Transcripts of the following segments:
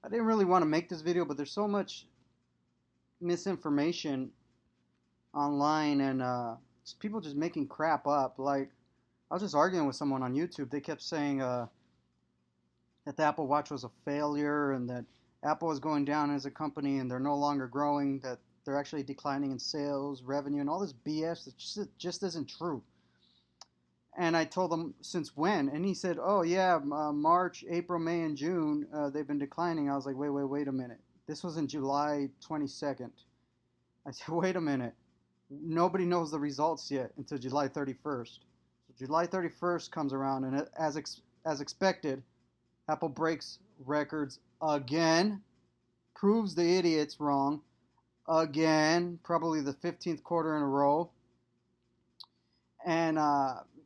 I didn't really want to make this video, but there's so much misinformation online and people just making crap up. Like, I was just arguing with someone on YouTube. They kept saying that the Apple Watch was a failure and that Apple is going down as a company and they're no longer growing, that they're actually declining in sales, revenue, and all this BS that just isn't true. And I told him, since when? And he said, oh, yeah, March, April, May, and June, they've been declining. I was like, wait a minute. This was in July 22nd. I said, wait a minute. Nobody knows the results yet until July 31st. So July 31st comes around, and as expected, Apple breaks records again, proves the idiots wrong again, probably the 15th quarter in a row, and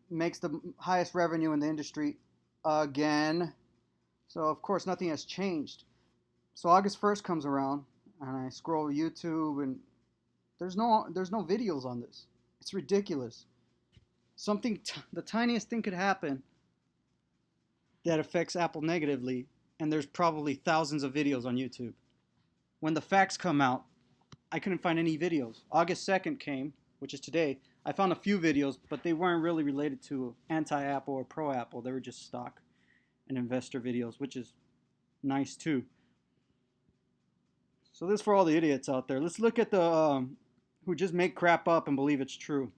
makes the highest revenue in the industry again. So of course nothing has changed. So August 1st comes around and I scroll YouTube and there's no videos on this. It's ridiculous. The tiniest thing could happen that affects Apple negatively, and there's probably thousands of videos on YouTube. When the facts come out, I couldn't find any videos. August 2nd came, which is today. I found a few videos, but they weren't really related to anti-Apple or pro-Apple. They were just stock and investor videos, which is nice too. So this is for all the idiots out there. Let's look at the who just make crap up and believe it's true.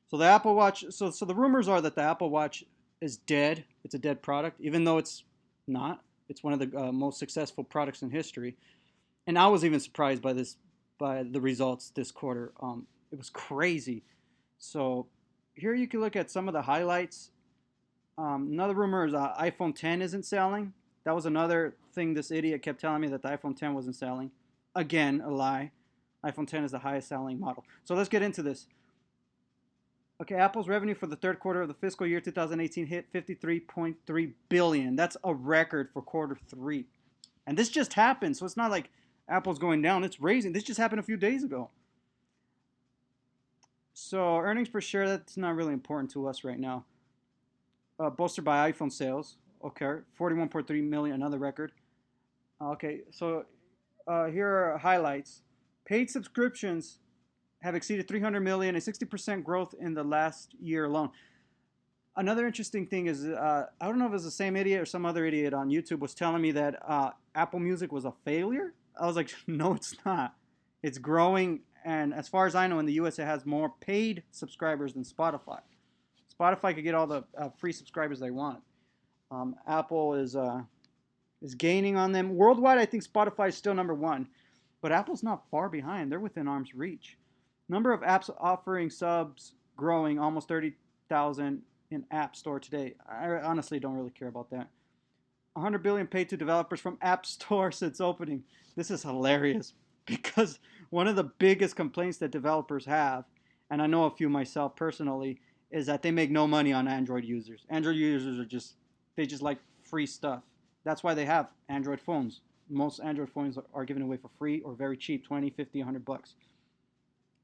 So the Apple Watch. So the rumors are that the Apple Watch is dead. It's a dead product, even though it's not. It's one of the most successful products in history. And I was even surprised by the results this quarter. It was crazy. So here you can look at some of the highlights. Another rumor is iPhone 10 isn't selling. That was another thing this idiot kept telling me, that the iPhone 10 wasn't selling. Again, a lie. iPhone 10 is the highest selling model. So let's get into this. Okay, Apple's revenue for the third quarter of the fiscal year 2018 hit $53.3 billion. That's a record for quarter three. And this just happened, so it's not like Apple's going down, it's raising. This just happened a few days ago. So earnings per share, that's not really important to us right now. Bolstered by iPhone sales. Okay, 41.3 million, another record. Okay, so here are highlights. Paid subscriptions have exceeded 300 million, a 60% growth in the last year alone. Another interesting thing is, I don't know if it was the same idiot or some other idiot on YouTube was telling me that Apple Music was a failure. I was like, no, it's not. It's growing, and as far as I know, in the US, it has more paid subscribers than Spotify. Spotify could get all the free subscribers they want. Apple is gaining on them. Worldwide, I think Spotify is still number one, but Apple's not far behind. They're within arm's reach. Number of apps offering subs growing, almost 30,000 in App Store today. I honestly don't really care about that. 100 billion paid to developers from App Store since opening. This is hilarious because one of the biggest complaints that developers have, and I know a few myself personally, is that they make no money on Android users. Android users they just like free stuff. That's why they have Android phones. Most Android phones are given away for free or very cheap, 20, 50, 100 bucks.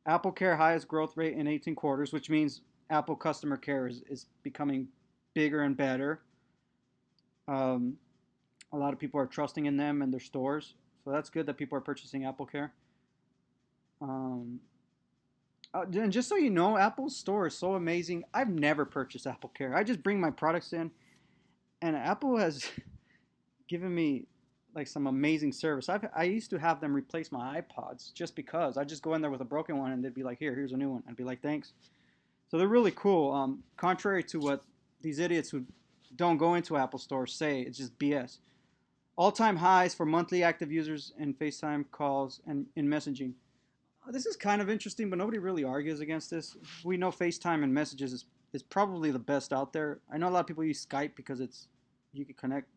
Apple Care highest growth rate in 18 quarters, which means Apple customer care is becoming bigger and better. A lot of people are trusting in them and their stores. So that's good that people are purchasing Apple Care. And just so you know, Apple's store is so amazing. I've never purchased Apple Care. I just bring my products in, and Apple has given me like some amazing service. I used to have them replace my iPods just because. I just go in there with a broken one and they'd be like, here's a new one. I'd be like, thanks. So they're really cool. Contrary to what these idiots who don't go into Apple stores say, it's just BS. All-time highs for monthly active users in FaceTime calls and in messaging. This is kind of interesting, but nobody really argues against this. We know FaceTime and messages is probably the best out there. I know a lot of people use Skype because you can connect.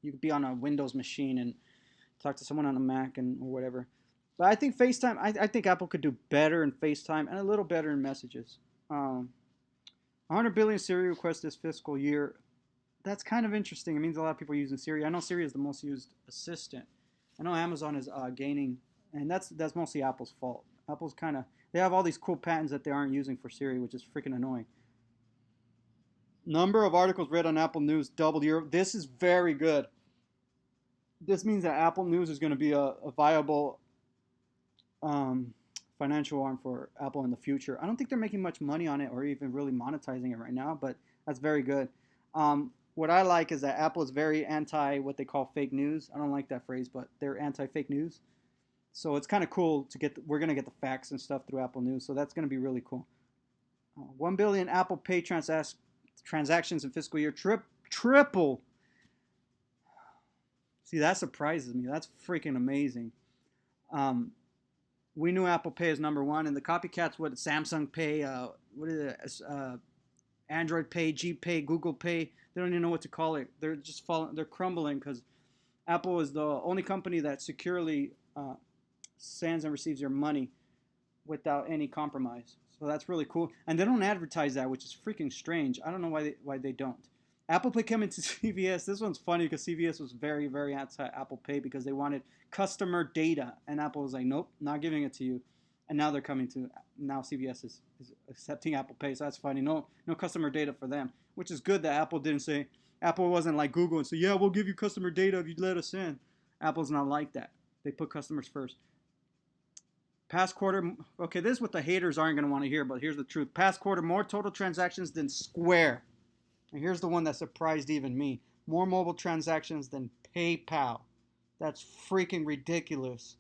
You could be on a Windows machine and talk to someone on a Mac or whatever. But I think FaceTime, I think Apple could do better in FaceTime and a little better in messages. 100 billion Siri requests this fiscal year. That's kind of interesting. It means a lot of people are using Siri. I know Siri is the most used assistant. I know Amazon is gaining, and that's mostly Apple's fault. Apple's they have all these cool patents that they aren't using for Siri, which is freaking annoying. Number of articles read on Apple News doubled year. This is very good. This means that Apple News is going to be a viable um, financial arm for Apple in the future. I don't think they're making much money on it or even really monetizing it right now, but that's very good. What I like is that Apple is very anti what they call fake news. I don't like that phrase, but they're anti fake news. So it's kind of cool to get. We're gonna get the facts and stuff through Apple News, so that's gonna be really cool. 1 billion Apple Pay transactions in fiscal year triple. See, that surprises me. That's freaking amazing. Um, we knew Apple Pay is number one, and the copycats, what Samsung Pay, what is it, Android Pay, G Pay, Google Pay. They don't even know what to call it. They're just falling. They're crumbling because Apple is the only company that securely sends and receives your money without any compromise. So that's really cool. And they don't advertise that, which is freaking strange. I don't know why they don't. Apple Pay came into CVS. This one's funny because CVS was very, very anti Apple Pay because they wanted customer data. And Apple was like, nope, not giving it to you. And now they're coming to, now CVS is accepting Apple Pay. So that's funny. No customer data for them, which is good that Apple didn't say, Apple wasn't like Google and say, yeah, we'll give you customer data if you let us in. Apple's not like that. They put customers first. Past quarter, okay, this is what the haters aren't going to want to hear, but here's the truth. Past quarter, more total transactions than Square. And here's the one that surprised even me. More mobile transactions than PayPal. That's freaking ridiculous.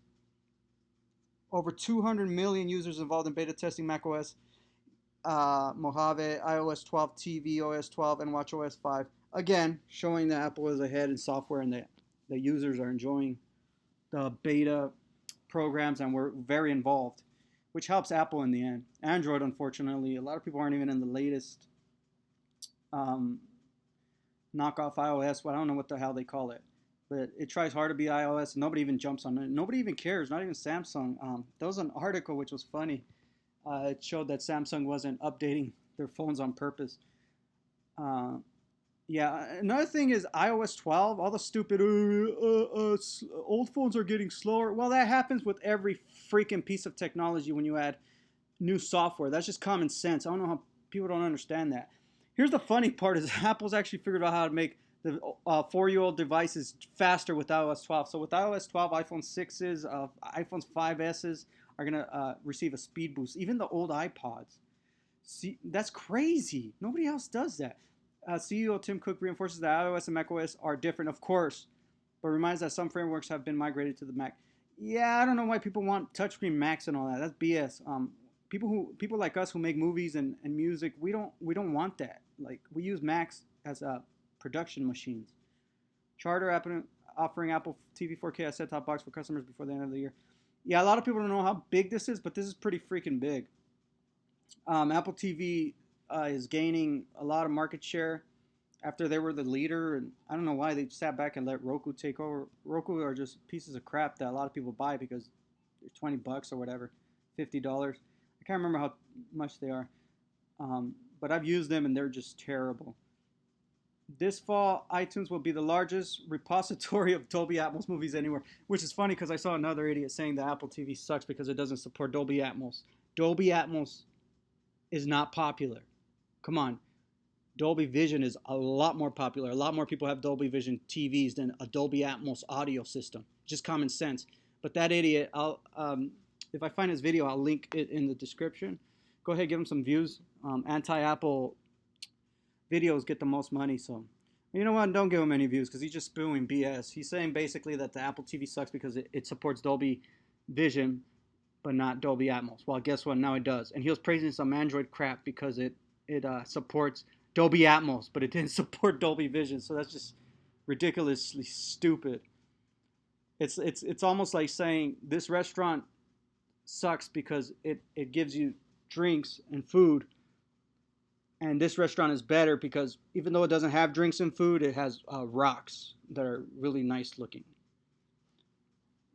Over 200 million users involved in beta testing macOS, Mojave, iOS 12, tvOS 12, and watchOS 5. Again, showing that Apple is ahead in software and that the users are enjoying the beta programs and we're very involved, which helps Apple in the end. Android, unfortunately, a lot of people aren't even in the latest knockoff iOS. Well, I don't know what the hell they call it, but it tries hard to be iOS and nobody even jumps on it. Nobody even cares, not even Samsung. There was an article which was funny. It showed that Samsung wasn't updating their phones on purpose. Yeah, another thing is iOS 12, all the stupid old phones are getting slower. Well, that happens with every freaking piece of technology when you add new software. That's just common sense. I don't know how people don't understand that. Here's the funny part is Apple's actually figured out how to make the 4-year-old devices faster with iOS 12. So with iOS 12, iPhone 6s, iPhone 5s are going to receive a speed boost. Even the old iPods. See, that's crazy. Nobody else does that. CEO Tim Cook reinforces that iOS and macOS are different, of course, but reminds that some frameworks have been migrated to the Mac. Yeah, I don't know why people want touchscreen Macs and all that. That's BS. People like us who make movies and music, we don't want that. Like we use Macs as production machines. Charter offering Apple TV 4K as set-top box for customers before the end of the year. Yeah, a lot of people don't know how big this is, but this is pretty freaking big. Apple TV is gaining a lot of market share after they were the leader, and I don't know why they sat back and let Roku take over. Roku are just pieces of crap that a lot of people buy because they're $20 or whatever, $50. I can't remember how much they are, but I've used them and they're just terrible. This fall, iTunes will be the largest repository of Dolby Atmos movies anywhere, which is funny because I saw another idiot saying that Apple TV sucks because it doesn't support Dolby Atmos. Dolby Atmos is not popular. Come on. Dolby Vision is a lot more popular. A lot more people have Dolby Vision TVs than a Dolby Atmos audio system. Just common sense. But that idiot, if I find his video, I'll link it in the description. Go ahead, give him some views. Anti-Apple videos get the most money, so you know what? Don't give him any views because he's just spewing BS. He's saying basically that the Apple TV sucks because it supports Dolby Vision, but not Dolby Atmos. Well, guess what? Now it does. And he was praising some Android crap because it supports Dolby Atmos, but it didn't support Dolby Vision. So that's just ridiculously stupid. It's almost like saying this restaurant sucks because it gives you drinks and food, and this restaurant is better because even though it doesn't have drinks and food, it has rocks that are really nice looking.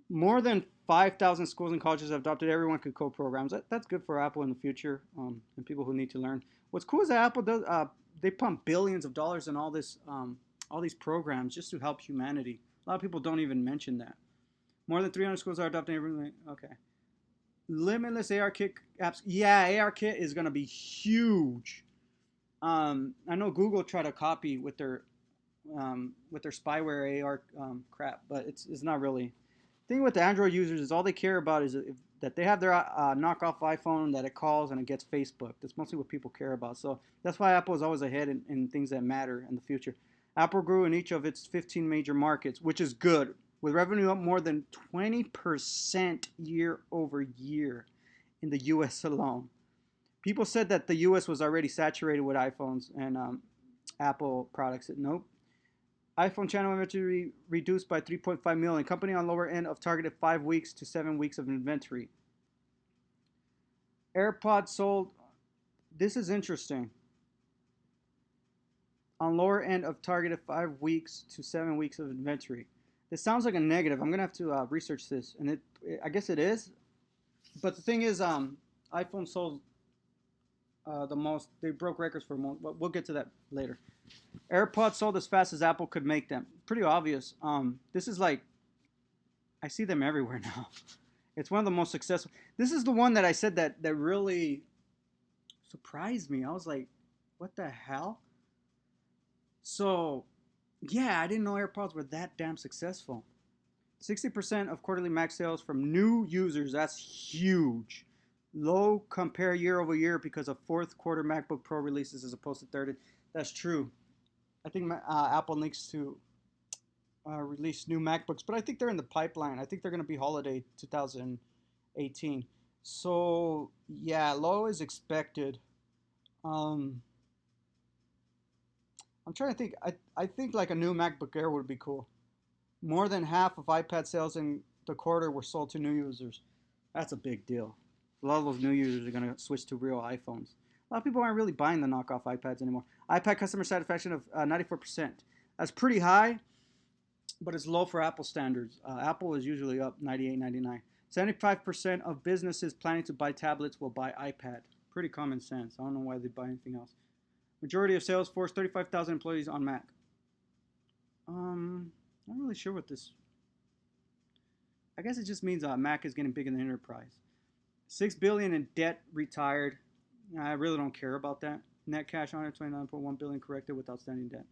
More than 5,000 schools and colleges have adopted Everyone Could Code programs. That's good for Apple in the future and people who need to learn. What's cool is that Apple does they pump billions of dollars in all these programs just to help humanity. A lot of people don't even mention that. More than 300 schools are adopting Everyone. Okay. Limitless ARKit apps. Yeah, ARKit is going to be huge. I know Google tried to copy with their with their spyware AR crap, but it's not really. The thing with the Android users is all they care about is that they have their knockoff iPhone that it calls and it gets Facebook. That's mostly what people care about. So that's why Apple is always ahead in things that matter in the future. Apple grew in each of its 15 major markets, which is good, with revenue up more than 20% year over year in the US alone. People said that the US was already saturated with iPhones and Apple products. Nope. iPhone channel inventory reduced by 3.5 million. Company on lower end of targeted 5 weeks to 7 weeks of inventory. AirPods sold. This is interesting. On lower end of targeted 5 weeks to 7 weeks of inventory. This sounds like a negative. I'm gonna have to research this, and I guess it is. But the thing is, iPhone sold the most. They broke records for most. But we'll get to that later. AirPods sold as fast as Apple could make them. Pretty obvious. This is like, I see them everywhere now. It's one of the most successful. This is the one that I said that really surprised me. I was like, what the hell? So, yeah, I didn't know AirPods were that damn successful. 60% of quarterly Mac sales from new users. That's huge. Low compare year over year because of fourth quarter MacBook Pro releases as opposed to third. That's true. I think Apple needs to release new MacBooks, but I think they're in the pipeline. I think they're going to be holiday 2018. So yeah, low is expected. I'm trying to think. I think like a new MacBook Air would be cool. More than half of iPad sales in the quarter were sold to new users. That's a big deal. A lot of those new users are going to switch to real iPhones. A lot of people aren't really buying the knockoff iPads anymore. iPad customer satisfaction of 94%. That's pretty high, but it's low for Apple standards. Apple is usually up 98, 99. 75% of businesses planning to buy tablets will buy iPad. Pretty common sense. I don't know why they buy anything else. Majority of Salesforce, 35,000 employees on Mac. Not really sure what this. I guess it just means Mac is getting big in the enterprise. $6 billion in debt retired. I really don't care about that. Net cash on it, $29.1 billion corrected with outstanding debt.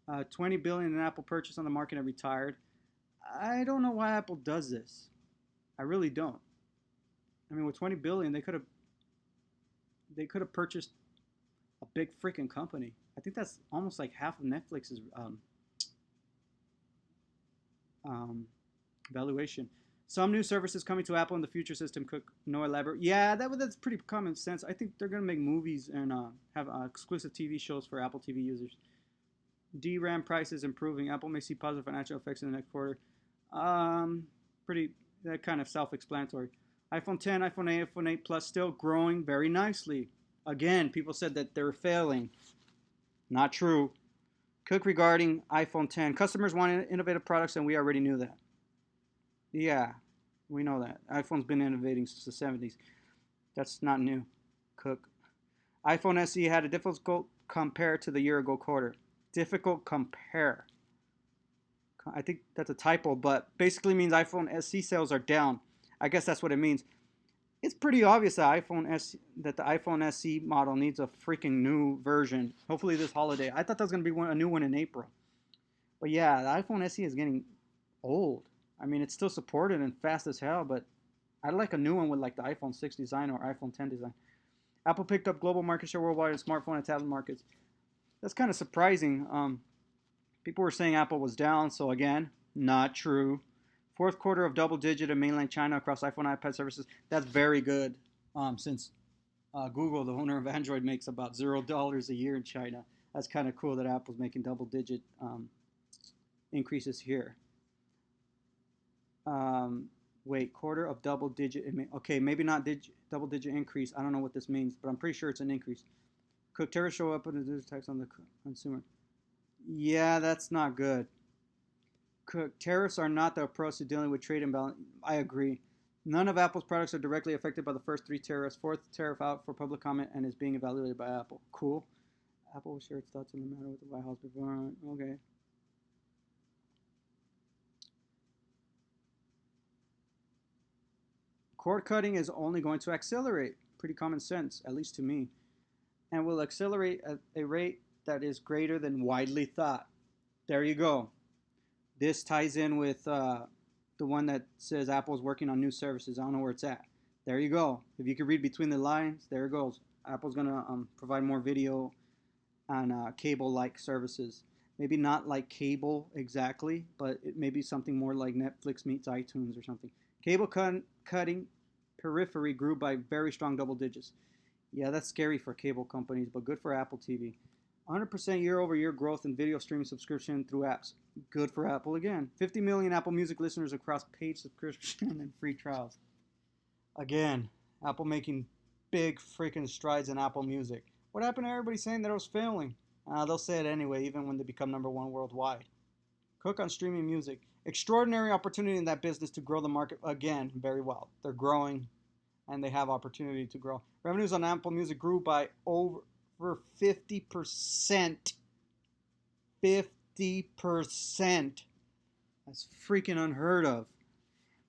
$20 billion in Apple purchase on the market and retired. I don't know why Apple does this. I really don't. I mean, with $20 billion, they could have purchased a big freaking company. I think that's almost like half of Netflix's valuation. Some new services coming to Apple in the future, system Cook, no elaborate. Yeah, that's pretty common sense. I think they're going to make movies and have exclusive TV shows for Apple TV users. DRAM prices improving. Apple may see positive financial effects in the next quarter. Pretty that kind of self-explanatory. iPhone 10, iPhone 8, iPhone 8 Plus still growing very nicely. Again, people said that they were failing. Not true. Cook regarding iPhone 10. Customers want innovative products, and we already knew that. Yeah, we know that. iPhone's been innovating since the 70s. That's not new. Cook. iPhone SE had a difficult compare to the year-ago quarter. Difficult compare. I think that's a typo, but basically means iPhone SE sales are down. I guess that's what it means. It's pretty obvious that the iPhone SE model needs a freaking new version. Hopefully this holiday. I thought that was going to be a new one in April. But yeah, the iPhone SE is getting old. I mean, it's still supported and fast as hell, but I'd like a new one with like the iPhone 6 design or iPhone 10 design. Apple picked up global market share worldwide in smartphone and tablet markets. That's kind of surprising. People were saying Apple was down, so again, not true. Fourth quarter of double-digit in mainland China across iPhone and iPad services. That's very good, since Google, the owner of Android, makes about $0 a year in China. That's kind of cool that Apple's making double-digit increases here. Wait, quarter of double-digit. Okay, maybe not double-digit increase. I don't know what this means, but I'm pretty sure it's an increase. Could tariffs show up in the tax on the consumer? Yeah, that's not good. Tariffs are not the approach to dealing with trade imbalance. I agree. None of Apple's products are directly affected by the first 3 tariffs. Fourth tariff out for public comment and is being evaluated by Apple. Cool. Apple will share its thoughts on the matter with the White House before. Okay. Cord cutting is only going to accelerate. Pretty common sense, at least to me. And will accelerate at a rate that is greater than widely thought. There you go. This ties in with the one that says Apple's working on new services. I don't know where it's at. There you go. If you can read between the lines, there it goes. Apple's going to provide more video on cable-like services. Maybe not like cable exactly, but it may be something more like Netflix meets iTunes or something. Cable cutting periphery grew by very strong double digits. Yeah, that's scary for cable companies, but good for Apple TV. 100% year-over-year growth in video streaming subscription through apps. Good for Apple again. 50 million Apple Music listeners across paid subscription and free trials. Again, Apple making big freaking strides in Apple Music. What happened to everybody saying that it was failing? They'll say it anyway, even when they become number one worldwide. Cook on streaming music. Extraordinary opportunity in that business to grow the market again very well. They're growing, and they have opportunity to grow. Revenues on Apple Music grew by over 50%. 50%. That's freaking unheard of.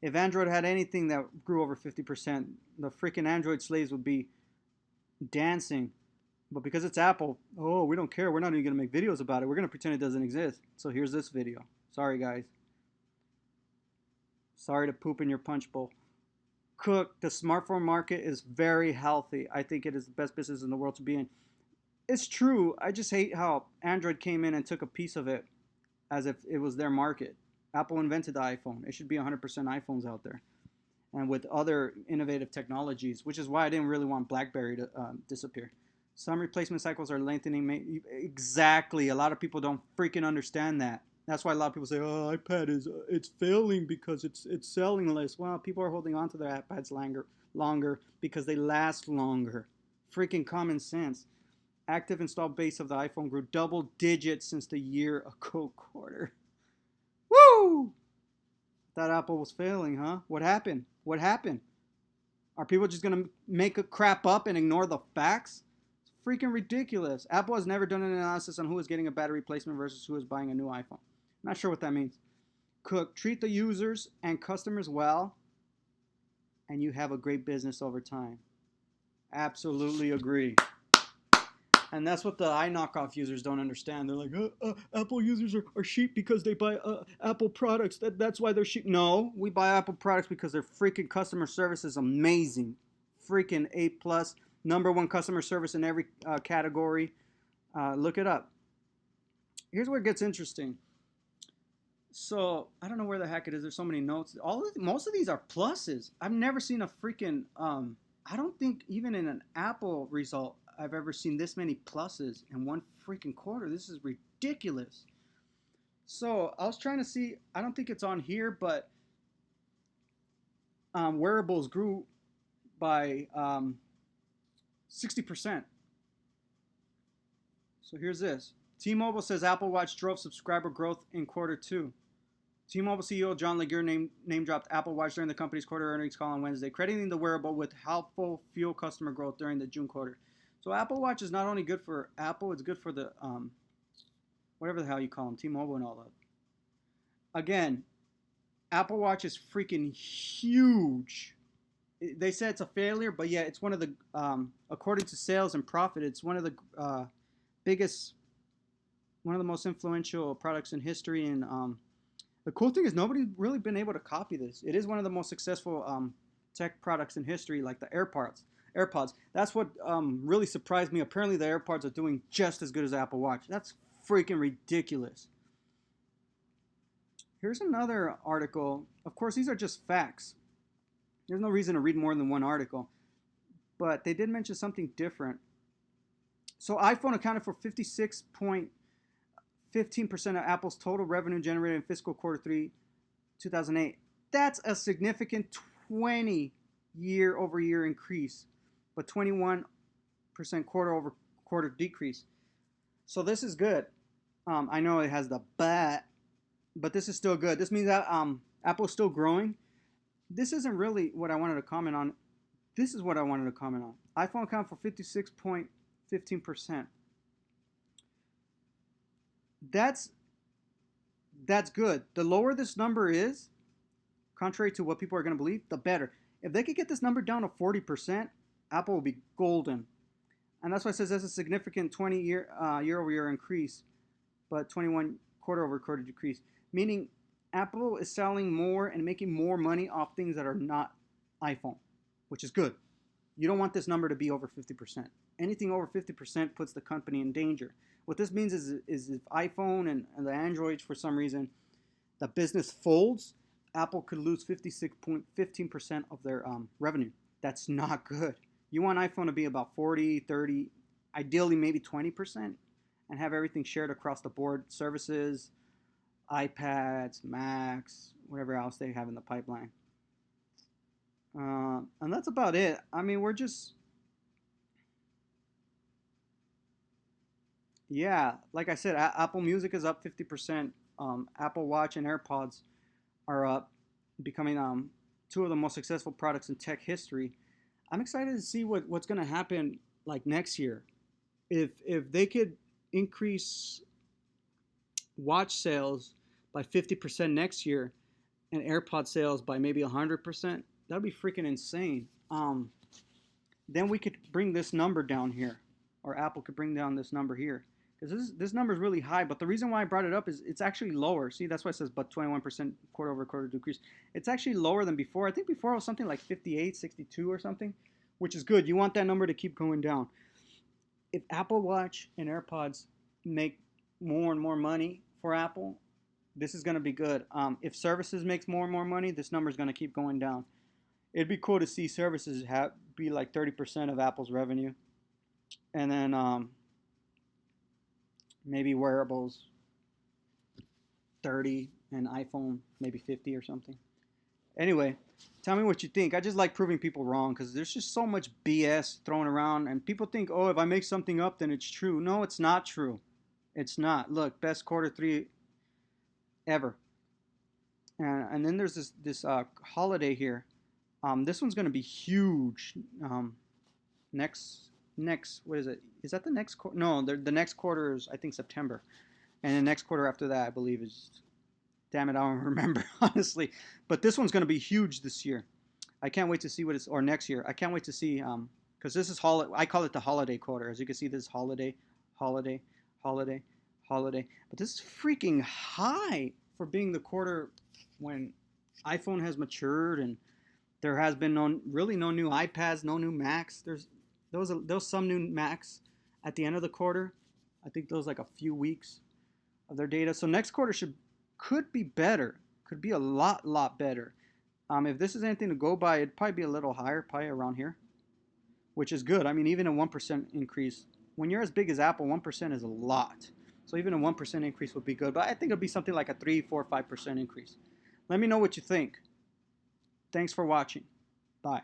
If Android had anything that grew over 50%, the freaking Android slaves would be dancing. But because it's Apple, oh, we don't care. We're not even going to make videos about it. We're going to pretend it doesn't exist. So here's this video. Sorry, guys. Sorry to poop in your punch bowl. Cook, the smartphone market is very healthy. I think it is the best business in the world to be in. It's true. I just hate how Android came in and took a piece of it as if it was their market. Apple invented the iPhone. It should be 100% iPhones out there. And with other innovative technologies, which is why I didn't really want BlackBerry to disappear. Some replacement cycles are lengthening. Exactly. A lot of people don't freaking understand that. That's why a lot of people say, oh, iPad it's failing because it's selling less. Well, people are holding on to their iPads longer because they last longer. Freaking common sense. Active installed base of the iPhone grew double digits since the year ago quarter. Woo! Thought Apple was failing, huh? What happened? What happened? Are people just going to make a crap up and ignore the facts? It's freaking ridiculous. Apple has never done an analysis on who is getting a battery replacement versus who is buying a new iPhone. Not sure what that means. Cook, treat the users and customers well, and you have a great business over time. Absolutely agree. And that's what the iKnockoff users don't understand. They're like, Apple users are sheep because they buy Apple products. That's why they're sheep. No, we buy Apple products because their freaking customer service is amazing. Freaking A+, #1 customer service in every category. Look it up. Here's where it gets interesting. So, I don't know where the heck it is. There's so many notes. Most of these are pluses. I've never seen a freaking, I don't think even in an Apple result, I've ever seen this many pluses in one freaking quarter. This is ridiculous. So I was trying to see, I don't think it's on here, but wearables grew by 60%. So here's this. T-Mobile says Apple Watch drove subscriber growth in quarter 2. T-Mobile CEO John Legere name-dropped Apple Watch during the company's quarter earnings call on Wednesday, crediting the wearable with helpful fuel customer growth during the June quarter. So Apple Watch is not only good for Apple, it's good for the, whatever the hell you call them, T-Mobile and all that. Again, Apple Watch is freaking huge. They said it's a failure, but yeah, it's one of the, according to sales and profit, it's one of the biggest, one of the most influential products in history. And the cool thing is nobody's really been able to copy this. It is one of the most successful tech products in history, like the AirPods. That's what really surprised me. Apparently the AirPods are doing just as good as Apple Watch. That's freaking ridiculous. Here's another article. Of course, these are just facts. There's no reason to read more than one article. But they did mention something different. So iPhone accounted for 56.15% of Apple's total revenue generated in fiscal quarter 3, 2008. That's a significant 20 year-over-year increase, but 21% quarter-over-quarter decrease. So this is good. I know it has the but this is still good. This means that Apple's still growing. This isn't really what I wanted to comment on. This is what I wanted to comment on. iPhone accounted for 56.15%. That's good. The lower this number is, contrary to what people are going to believe, the better. If they could get this number down to 40%, Apple will be golden. And that's why it says that's a significant 20 year over year increase, but 21 quarter over quarter decrease. Meaning Apple is selling more and making more money off things that are not iPhone, which is good. You don't want this number to be over 50%. Anything over 50% puts the company in danger. What this means is if iPhone and the Androids, for some reason, the business folds, Apple could lose 56.15% of their revenue. That's not good. You want iPhone to be about 40, 30, ideally maybe 20%, and have everything shared across the board, services, iPads, Macs, whatever else they have in the pipeline. And that's about it. I mean, we're just, yeah, like I said, Apple Music is up 50%. Apple Watch and AirPods are up, becoming two of the most successful products in tech history. I'm excited to see what's going to happen like next year. If they could increase watch sales by 50% next year and AirPod sales by maybe 100%, that'd be freaking insane. Then we could bring this number down here, or Apple could bring down this number here. Because this number is really high, but the reason why I brought it up is it's actually lower. See, that's why it says but 21% quarter over quarter decrease. It's actually lower than before. I think before it was something like 58, 62 or something, which is good. You want that number to keep going down. If Apple Watch and AirPods make more and more money for Apple, this is going to be good. If services makes more and more money, this number is going to keep going down. It'd be cool to see services be like 30% of Apple's revenue. And then maybe wearables 30 and iPhone maybe 50 or something. Anyway, tell me what you think. I just like proving people wrong because there's just so much BS thrown around and people think, oh, if I make something up, then it's true. No, it's not true. It's not. Look, best quarter three ever. And then there's this holiday here. This one's going to be huge. Next, what is it? Is that the next quarter? No, the next quarter is, I think, September. And the next quarter after that, I believe, is, damn it, I don't remember, honestly. But this one's going to be huge this year. I can't wait to see what it's, or next year. I can't wait to see, because this is, I call it the holiday quarter. As you can see, this is holiday. But this is freaking high for being the quarter when iPhone has matured and there has been really no new iPads, no new Macs. There was some new Macs at the end of the quarter. I think those like a few weeks of their data. So next quarter could be better. Could be a lot better. If this is anything to go by, it'd probably be a little higher, probably around here, which is good. I mean, even a 1% increase. When you're as big as Apple, 1% is a lot. So even a 1% increase would be good. But I think it'll be something like a 3, 4, 5% increase. Let me know what you think. Thanks for watching. Bye.